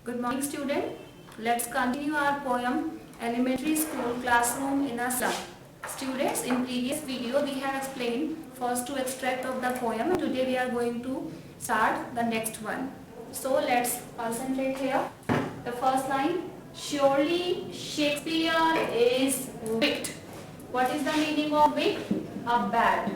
Good morning, student. Let's continue our poem Elementary School Classroom in a Slum. Students, in previous video we have explained first two extract of the poem. Today we are going to start the next one. So let's concentrate here. The first line, surely Shakespeare is wicked. What is the meaning of wicked? A bad.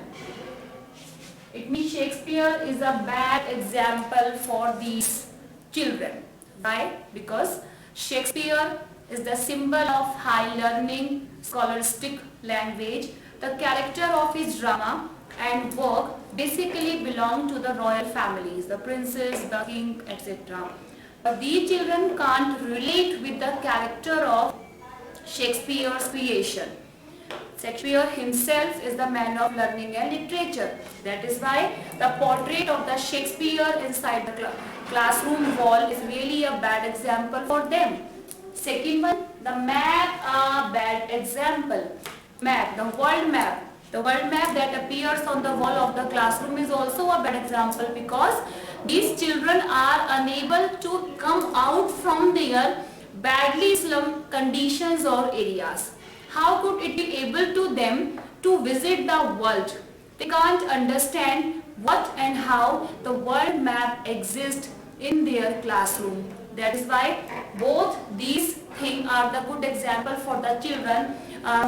It means Shakespeare is a bad example for these children. Why? Because Shakespeare is the symbol of high learning, scholastic language. The character of his drama and work basically belong to the royal families, the princes, the king, etc. But these children can't relate with the character of Shakespeare's creation. Shakespeare himself is the man of learning and literature. That is why the portrait of the Shakespeare inside the classroom wall is really a bad example for them. Second one, the map a bad example. Map, the world map. The world map that appears on the wall of the classroom is also a bad example because these children are unable to come out from their badly slum conditions or areas. How could it be able to them to visit the world? They can't understand what and how the world map exists in their classroom. That is why both these things are the good example for the children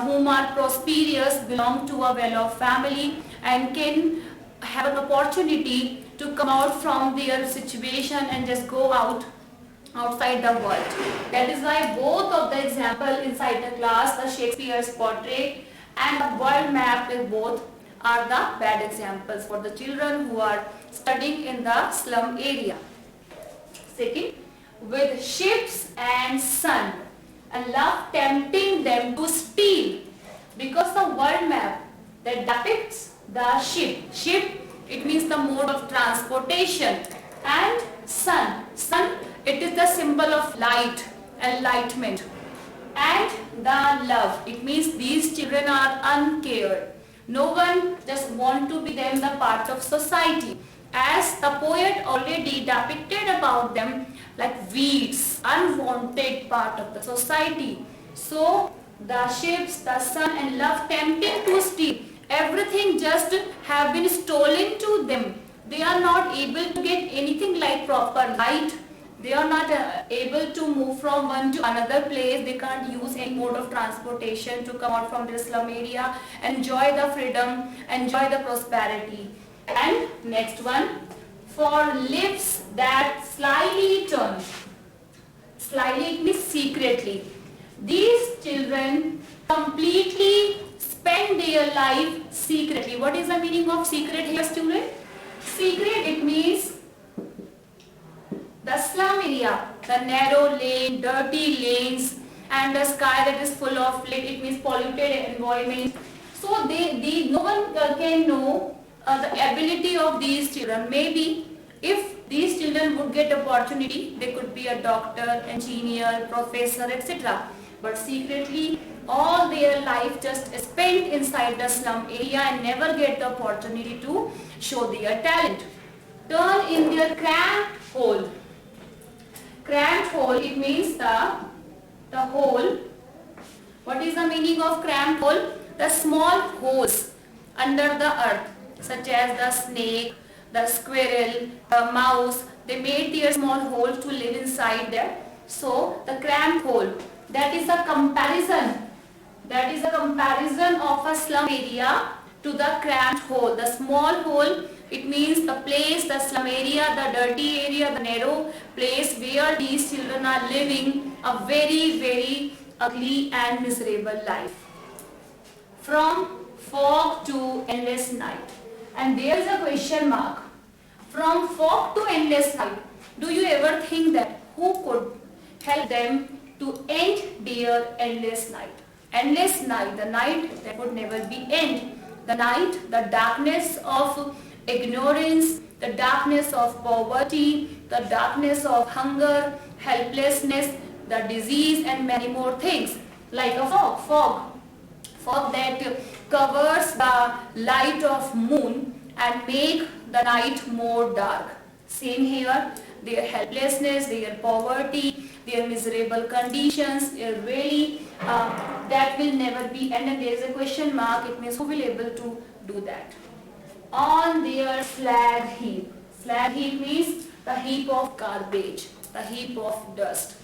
whom are prosperous, belong to a well-off family and can have an opportunity to come out from their situation and just go outside the world. That is why both of the example inside the class, the Shakespeare's portrait and the world map, both are the bad examples for the children who are studying in the slum area. Second, with ships and sun, and love tempting them to steal, because the world map that depicts the ship. Ship, it means the mode of transportation, and sun. Sun, it is the symbol of light, enlightenment. And the love, it means these children are uncared. No one just want to be them the part of society. As the poet already depicted about them like weeds, unwanted part of the society. So the ships, the sun and love tempting to steal. Everything just have been stolen to them. They are not able to get anything like proper light. They are not able to move from one to another place. They can't use any mode of transportation to come out from their slum area, enjoy the freedom, enjoy the prosperity. And next one, for lips that slyly turn. Slyly means secretly. These children completely spend their life secretly. What is the meaning of secret here, student? Secret, it means the slum area, the narrow lane, dirty lanes and the sky that is full of lead, it means polluted environment. So no one can know the ability of these children. Maybe if these children would get opportunity, they could be a doctor, engineer, professor, etc. But secretly, all their life just spent inside the slum area and never get the opportunity to show their talent. Turn in their cramped hole. Cramped hole, it means the hole. What is the meaning of cramped hole? The small holes under the earth, such as the snake, the squirrel, the mouse. They made their small holes to live inside there. So the cramped hole, that is a comparison. That is a comparison of a slum area to the cramped hole. The small hole, it means the place, the slum area, the dirty area, the narrow place where these children are living a very, very ugly and miserable life. From fog to endless night. And there is a question mark. From fog to endless night. Do you ever think that who could help them to end their endless night? Endless night, the night that would never be end. The night, the darkness of ignorance, the darkness of poverty, the darkness of hunger, helplessness, the disease and many more things. Like a fog that covers the light of moon and make the night more dark. Same here, their helplessness, their poverty, their miserable conditions, really that will never be, and then there is a question mark, it means who will able to do that. On their slag heap. Slag heap means the heap of garbage, the heap of dust.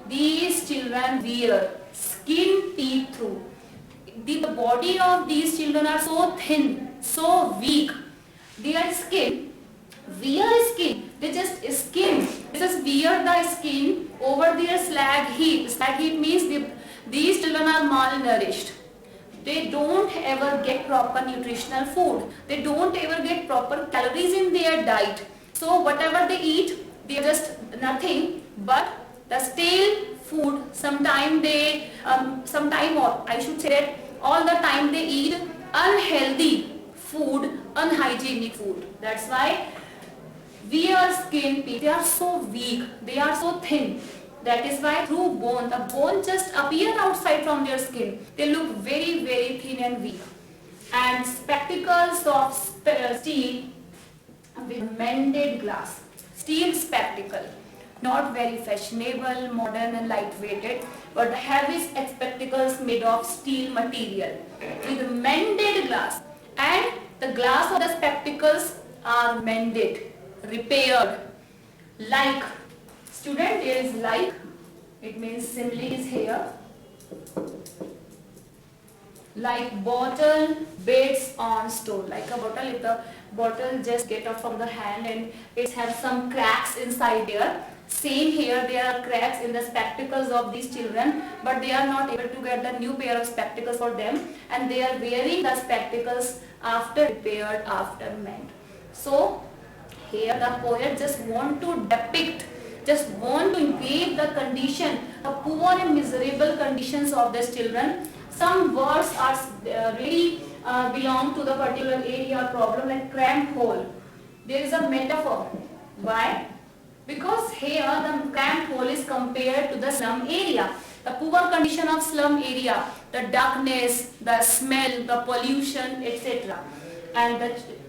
These children wear skin peep through. The body of these children are so thin, so weak. Their skin, wear skin, they just wear the skin over their slag heap. Slag heap means these children are malnourished. They don't ever get proper nutritional food. They don't ever get proper calories in their diet. So whatever they eat, they are just nothing but the stale food. Sometime or I should say that all the time they eat unhealthy food, unhygienic food. That's why their skin, they are so weak, they are so thin. That is why through bone, the bone just appear outside from their skin. They look very, very thin and weak. And spectacles of steel with mended glass. Steel spectacle. Not very fashionable, modern and lightweighted, but the heavy spectacles made of steel material with mended glass. And the glass of the spectacles are mended, repaired. Like, student, there is like, it means simile is here. Like bottle beds on stone. Like a bottle, if the bottle just get off from the hand and it has some cracks inside there. Same here, there are cracks in the spectacles of these children, but they are not able to get the new pair of spectacles for them, and they are wearing the spectacles after repaired, after mend. So here the poet just want to depict, just want to engrave the condition, the poor and miserable conditions of these children. Some words are really belong to the particular area or problem, like cramped hole. There is a metaphor. Why? Because here the cramped hole is compared to the slum area. The poor condition of slum area, the darkness, the smell, the pollution, etc. And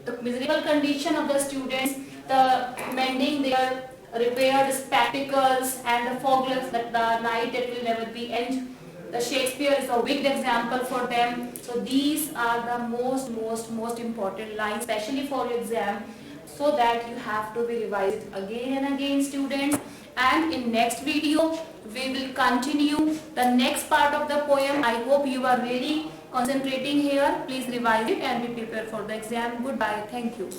the miserable condition of the students, the mending their repaired spectacles and the fogless, that the night it will never be end. The Shakespeare is a wicked example for them. So these are the most important lines, especially for your exam, so that you have to be revised again and again, students. And in next video we will continue the next part of the poem. I hope you are really concentrating here. Please revise it and be prepared for the exam. Goodbye. Thank you.